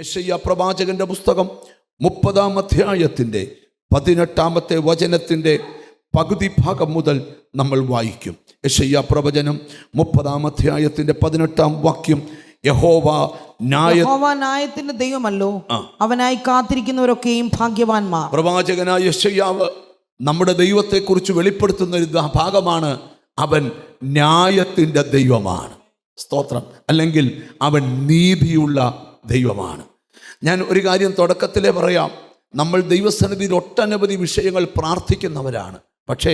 യെശയ്യാ പ്രവാചകന്റെ പുസ്തകം 30-ാം അധ്യായത്തിൻ്റെ 18-ാമത്തെ വചനത്തിൻ്റെ പകുതി ഭാഗം മുതൽ നമ്മൾ വായിക്കും. യെശയ്യാ പ്രവചനം 30-ാം അധ്യായത്തിൻ്റെ 18-ാം വാക്യം. യഹോവ ന്യായത്തിന്റെ ദൈവമല്ലോ, അവനായി കാത്തിരിക്കുന്നവരൊക്കെയും ഭാഗ്യവാന്മാർ. പ്രവാചകനായ യെശയ്യാവ് നമ്മുടെ ദൈവത്തെക്കുറിച്ച് വെളിപ്പെടുത്തുന്ന ഒരു ഭാഗമാണ്. അവൻ ന്യായത്തിൻ്റെ ദൈവമാണ്. സ്തോത്രം. അല്ലെങ്കിൽ അവൻ നീതിയുള്ള ദൈവമാണ്. ഞാൻ ഒരു കാര്യം തുടക്കത്തിലേ പറയാം. നമ്മൾ ദൈവസന്നിധിയിൽ ഒട്ടനവധി വിഷയങ്ങൾ പ്രാർത്ഥിക്കുന്നവരാണ്. പക്ഷേ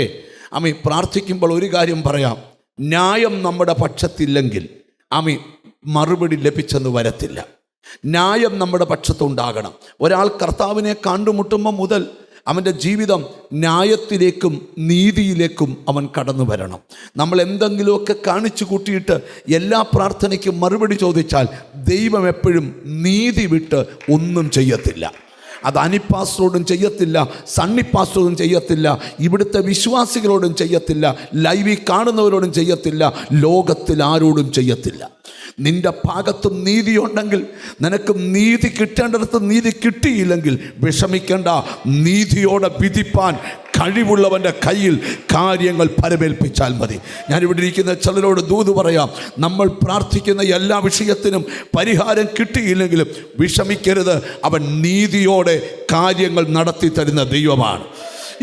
പ്രാർത്ഥിക്കുമ്പോൾ ഒരു കാര്യം പറയാം. ന്യായം നമ്മുടെ പക്ഷത്തില്ലെങ്കിൽ മറുപടി ലഭിച്ചെന്ന് വരത്തില്ല. ന്യായം നമ്മുടെ പക്ഷത്തുണ്ടാകണം. ഒരാൾ കർത്താവിനെ കണ്ടുമുട്ടുമ്പോൾ മുതൽ അവൻ്റെ ജീവിതം ന്യായത്തിലേക്കും നീതിയിലേക്കും അവൻ കടന്നു വരണം. നമ്മൾ എന്തെങ്കിലുമൊക്കെ കാണിച്ചു കൂട്ടിയിട്ട് എല്ലാ പ്രാർത്ഥനയ്ക്കും മറുപടി ചോദിച്ചാൽ ദൈവം എപ്പോഴും നീതി വിട്ട് ഒന്നും ചെയ്യത്തില്ല. അത് അനിപ്പാസ്റ്ററോടും ചെയ്യത്തില്ല, സണ്ണിപ്പാസ്റ്ററോടും ചെയ്യത്തില്ല, ഇവിടുത്തെ വിശ്വാസികളോടും ചെയ്യത്തില്ല, ലൈവിൽ കാണുന്നവരോടും ചെയ്യത്തില്ല, ലോകത്തിൽ ആരോടും ചെയ്യത്തില്ല. നിന്റെ ഭാഗത്തും നീതിയുണ്ടെങ്കിൽ, നിനക്ക് നീതി കിട്ടേണ്ടിടത്ത് നീതി കിട്ടിയില്ലെങ്കിൽ വിഷമിക്കേണ്ട. നീതിയോടെ വിധിപ്പാൻ കഴിവുള്ളവൻ്റെ കയ്യിൽ കാര്യങ്ങൾ പരമേൽപ്പിച്ചാൽ മതി. ഞാനിവിടെ ഇരിക്കുന്ന ചിലരോട് ദൂത് പറയാം. നമ്മൾ പ്രാർത്ഥിക്കുന്ന എല്ലാ വിഷയത്തിനും പരിഹാരം കിട്ടിയില്ലെങ്കിലും വിഷമിക്കരുത്. അവൻ നീതിയോടെ കാര്യങ്ങൾ നടത്തി തരുന്ന ദൈവമാണ്.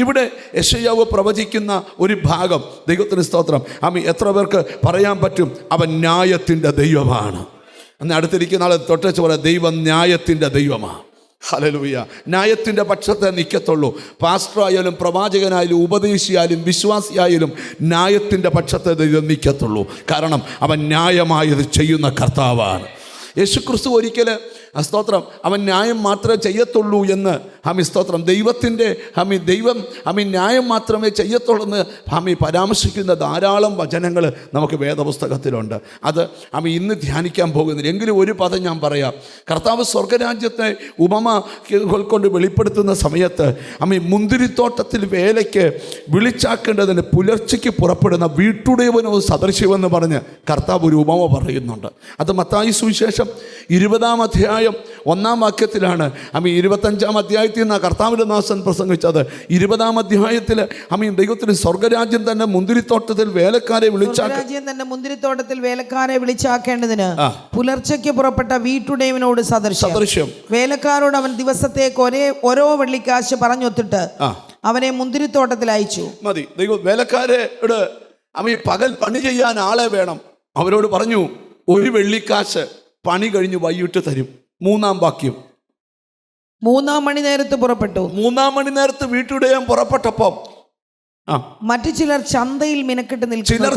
ഇവിടെ യെശയ്യാവ് പ്രവചിക്കുന്ന ഒരു ഭാഗം, ദൈവത്തിന് സ്തോത്രം, എത്ര പേർക്ക് പറയാൻ പറ്റും? അവൻ ന്യായത്തിൻ്റെ ദൈവമാണ്. അന്ന് അടുത്തിരിക്കുന്ന ആളെ തൊട്ടേച്ച് പറയാം, ദൈവം ന്യായത്തിൻ്റെ ദൈവമാണ്. ഹല്ലേലൂയ. ന്യായത്തിൻ്റെ പക്ഷത്തെ നിൽക്കത്തുള്ളൂ. പാസ്റ്ററായാലും പ്രവാചകനായാലും ഉപദേശിയായാലും വിശ്വാസിയായാലും ന്യായത്തിൻ്റെ പക്ഷത്തെ ദൈവം നിൽക്കത്തുള്ളൂ. കാരണം അവൻ ന്യായമായത് ചെയ്യുന്ന കർത്താവാണ്. യേശുക്രിസ്തു ഒരിക്കൽ സ്തോത്രം അവൻ ന്യായം മാത്രമേ ചെയ്യത്തുള്ളൂ എന്ന് സ്തോത്രം ദൈവത്തിൻ്റെ ദൈവം ന്യായം മാത്രമേ ചെയ്യത്തുള്ളൂ എന്ന് പരാമർശിക്കുന്ന ധാരാളം വചനങ്ങൾ നമുക്ക് വേദപുസ്തകത്തിലുണ്ട്. അത് ഇന്ന് ധ്യാനിക്കാൻ പോകുന്നില്ല. എങ്കിലും ഒരു പദം ഞാൻ പറയാം. കർത്താവ് സ്വർഗരാജ്യത്തെ ഉപമ കൊണ്ട് വെളിപ്പെടുത്തുന്ന സമയത്ത് മുന്തിരിത്തോട്ടത്തിൽ വേലയ്ക്ക് വിളിച്ചാക്കേണ്ടതിന് പുലർച്ചയ്ക്ക് പുറപ്പെടുന്ന വീട്ടുടയവനോ സദൃശ്യമെന്ന് പറഞ്ഞ് കർത്താവ് ഒരു ഉപമ പറയുന്നുണ്ട്. അത് മത്തായി സുവിശേഷം 20-ാം അധ്യായം 1-ാം വാക്യത്തിലാണ്. 25-ാം അധ്യായത്തിൽ നിന്നാണ് കർത്താവിൻ്റെ ദാസൻ പ്രസംഗിച്ചത്. 20-ാം അധ്യായത്തിൽ ദൈവത്തിന് സ്വർഗരാജ്യം തന്നെ മുന്തിരിത്തോട്ടത്തിൽ വേലക്കാരെ വിളിച്ചാക്കേണ്ടതിന് പുലർച്ചയ്ക്ക് പുറപ്പെട്ട വീട്ടുടയവനോട് സദൃശ്യം. വേലക്കാരോട് അവൻ ദിവസത്തേക്ക് ഓരോ വെള്ളിക്കാശ് പറഞ്ഞൊത്തിട്ട് അവനെ മുന്തിരിത്തോട്ടത്തിൽ അയച്ചു. മതി. ദൈവം വേലക്കാരോട് പകൽ പണി ചെയ്യാൻ ആളെ വേണം. അവരോട് പറഞ്ഞു, ഒരു വെള്ളിക്കാശ് പണി കഴിഞ്ഞ് വൈകിട്ട് തരും. 3-ാം വാക്യം. 3-ാം മണി നേരത്ത് പുറപ്പെട്ടു. 3-ാം മണി നേരത്ത് വീട്ടുടയവൻ പുറപ്പെട്ടപ്പം മറ്റു ചിലർ ചന്തയിൽ മെനക്കെട്ട് നിൽക്കുന്നത്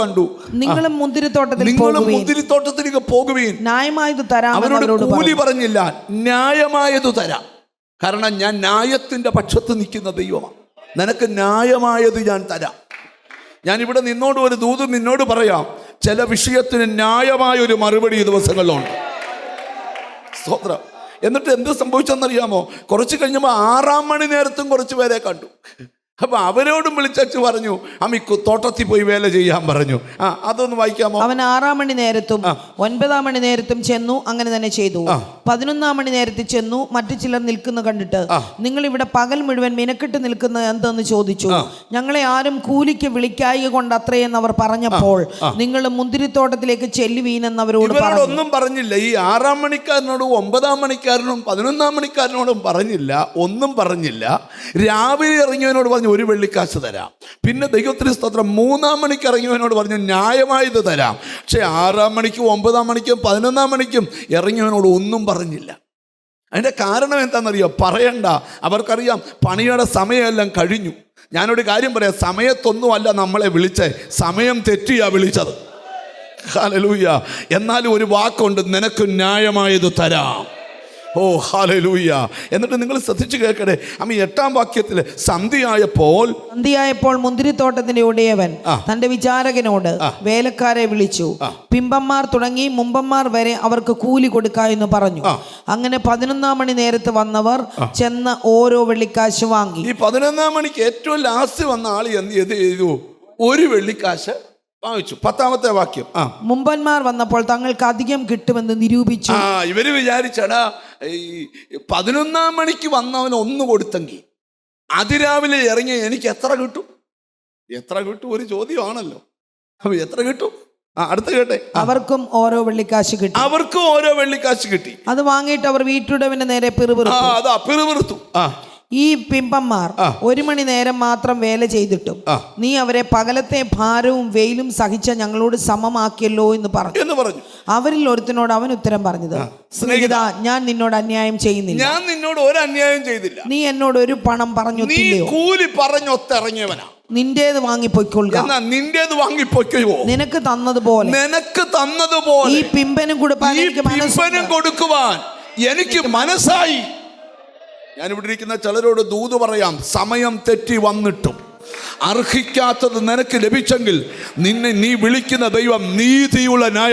കണ്ടു. നിങ്ങളും മുന്തിരിത്തോട്ടത്തിലേക്ക് പോകുവീൻ, ന്യായമായത് തരാം. അവരോട് കൂലി പറഞ്ഞില്ല, ന്യായമായത് തരാം. കാരണം ഞാൻ ന്യായത്തിന്റെ പക്ഷത്ത് നിൽക്കുന്ന ദൈവമാണ്. നിനക്ക് ന്യായമായത് ഞാൻ തരാം. ഞാനിവിടെ നിന്നോട് ഒരു ദൂത് നിന്നോട് പറയാം. ചില വിഷയത്തിന് ന്യായമായൊരു മറുപടി ഈ ദിവസങ്ങളിലുണ്ട്. സ്തോത്രം. എന്നിട്ട് എന്ത് സംഭവിച്ചെന്നറിയാമോ? കുറച്ച് കഴിഞ്ഞപ്പോൾ 6-ാം മണി നേരത്തും കുറച്ച് പേരെ കണ്ടു. അപ്പൊ അവരോടും വിളിച്ചു പറഞ്ഞു, തോട്ടത്തിൽ പോയി വേല ചെയ്യാൻ പറഞ്ഞു. അതൊന്ന് വായിക്കാമോ? അവൻ 6-ാം മണി നേരത്തും 9-ാം മണി നേരത്തും ചെന്നു. അങ്ങനെ തന്നെ ചെയ്തു. 11-ാം മണി നേരത്തിൽ ചെന്നു. മറ്റു ചിലർ നിൽക്കുന്ന കണ്ടിട്ട്, നിങ്ങൾ ഇവിടെ പകൽ മുഴുവൻ മിനക്കെട്ട് നിൽക്കുന്നത് എന്തെന്ന് ചോദിച്ചു. ഞങ്ങളെ ആരും കൂലിക്ക് വിളിക്കായ കൊണ്ട് അത്രയെന്ന് അവർ പറഞ്ഞപ്പോൾ, നിങ്ങൾ മുന്തിരിത്തോട്ടത്തിലേക്ക് ചെല്ലുവീനെന്ന് അവരോട് ഒന്നും പറഞ്ഞില്ല. ഈ 6-ാം മണിക്കാരനോടും 9-ാം മണിക്കാരനോടും 11-ാം മണിക്കാരനോടും പറഞ്ഞില്ല, ഒന്നും പറഞ്ഞില്ല. രാവിലെ ഇറങ്ങിയവനോട് പറഞ്ഞു, ഒരു വെള്ളിക്കാശ് തരാം. പിന്നെ ദൈവത്തിന് സ്തോത്രം 3-ാം മണിക്ക് ഇറങ്ങിയവനോട് പറഞ്ഞു, ന്യായമായത് തരാം. പക്ഷെ 6-ാം മണിക്കും 9-ാം മണിക്കും 11-ാം മണിക്കും ഇറങ്ങിയവനോട് ഒന്നും പറഞ്ഞില്ല. അതിൻ്റെ കാരണം എന്താണെന്നറിയോ? പറയണ്ട. അവർക്കറിയാം പണിയുടെ സമയമെല്ലാം കഴിഞ്ഞു. ഞാനൊരു കാര്യം പറയാം, സമയത്തൊന്നുമല്ല നമ്മളെ വിളിച്ചേ, സമയം തെറ്റിയാ വിളിച്ചത്. ഹല്ലേലൂയ. എന്നാലും ഒരു വാക്കുണ്ട്, നിനക്ക് ന്യായമായത് തരാം. ഓ ഹല്ലേലൂയ. എന്നിട്ട് നിങ്ങൾ ശ്രദ്ധിച്ചു കേൾക്കട്ടെ. അമ്മ 8-ാം വാക്യത്തിൽ സന്ധ്യയായപ്പോൾ മുന്തിരിത്തോട്ടത്തിന്റെ ഉടയവൻ തന്റെ വിചാരകനോട് വേലക്കാരെ വിളിച്ചു, പിമ്പന്മാർ തുടങ്ങി മുമ്പന്മാർ വരെ അവർക്ക് കൂലി കൊടുക്ക എന്ന് പറഞ്ഞു. അങ്ങനെ 11-ാം മണി നേരത്ത് വന്നവർ ചെന്ന് ഓരോ വെള്ളിക്കാശ് വാങ്ങി. ഈ 11-ാം മണിക്ക് ഏറ്റവും ലാസ്റ്റ് വന്ന ആൾ എന്ത് ചെയ്തു? ഒരു വെള്ളിക്കാശ് വാങ്ങിച്ചു. 10-ാമത്തെ വാക്യം. മുമ്പന്മാർ വന്നപ്പോൾ തങ്ങൾക്ക് അധികം കിട്ടുമെന്ന് നിരൂപിച്ചു. ഇവര് വിചാരിച്ചടാ, ഈ 11-ാം മണിക്ക് വന്നവന് ഒന്ന് കൊടുത്തെങ്കിൽ അതിരാവിലെ ഇറങ്ങി എനിക്ക് എത്ര കിട്ടും? എത്ര കിട്ടും ഒരു ചോദ്യമാണല്ലോ. അപ്പൊ എത്ര കിട്ടും? അടുത്ത കേട്ടെ. അവർക്കും ഓരോ വെള്ളിക്കാശ് കിട്ടി. അവർക്കും ഓരോ വെള്ളിക്കാശ് കിട്ടി. അത് വാങ്ങിയിട്ട് അവർ വീട്ടുടവന്റെ നേരെ പിറുപിറുത്തു. ഈ പിമ്പന്മാർ 1 മണി നേരം മാത്രം വേല ചെയ്തിട്ടും നീ അവരെ പകലത്തെ ഭാരവും വെയിലും സഹിച്ച ഞങ്ങളോട് സമമാക്കിയല്ലോ എന്ന് പറഞ്ഞു. അവരിൽ ഒരുത്തനോട് അവൻ ഉത്തരം പറഞ്ഞത്, സ്നേഹിത, ഞാൻ നിന്നോട് അന്യായം ചെയ്യുന്നില്ല. ഞാൻ നിന്നോട് ഒരു അന്യായം ചെയ്തില്ല. നീ എന്നോട് ഒരു പണം പറഞ്ഞു, നീ കൂലി പറഞ്ഞൊത്തിറങ്ങിയവനാ. നിന്റേത് വാങ്ങിപ്പോയിക്കൊള്ളുക. നിന്റേത് വാങ്ങിപ്പോയ്ക്കോ. നിനക്ക് തന്നതുപോലെ ഈ പിമ്പനും കൊടുക്കുവാൻ എനിക്ക് മനസ്സായി. ഞാനിവിടെ ഇരിക്കുന്ന ചിലരോട് ദൂത് പറയാം. സമയം തെറ്റി വന്നിട്ടും അർഹിക്കാത്തത് നിനക്ക് ലഭിച്ചെങ്കിൽ നീ വിളിക്കുന്ന ദൈവം നീതിയുള്ള ന്യായ